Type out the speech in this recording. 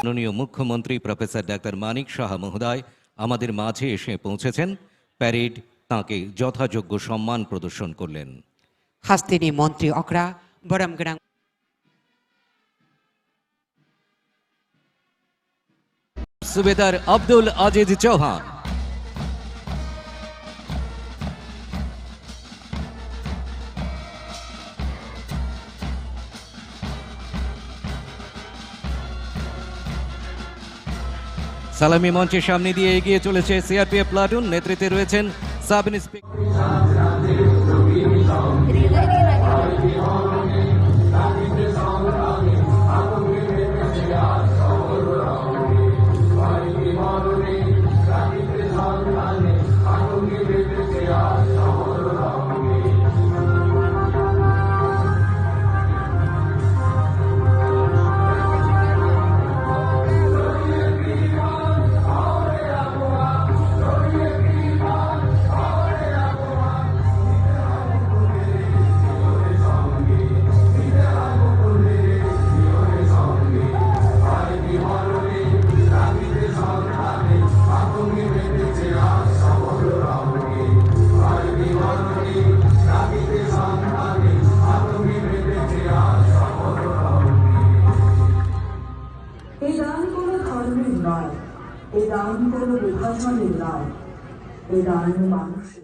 মাননীয় মুখ্যমন্ত্রী professor doctor Manik Saha মহোদয় আমাদের মাঝে এসে পৌঁছেছেন। প্যারেড তাঁকে যথাযোগ্য সম্মান প্রদর্শন করলেন। Hastini Montri Okra, Boram Gerang. সুবেদার আব্দুল আজিজ চৌহান, সালামি মঞ্চের সামনে দিয়ে এগিয়ে চলেছে সিআরপিএফ প্লাটুন। নেতৃত্বে রয়েছেন সাব ইন্সপেক্টর। এই দান কোনো ধর্মের নয়, এই দান কোনো বিভাজনের নয়, এই দান মানুষের।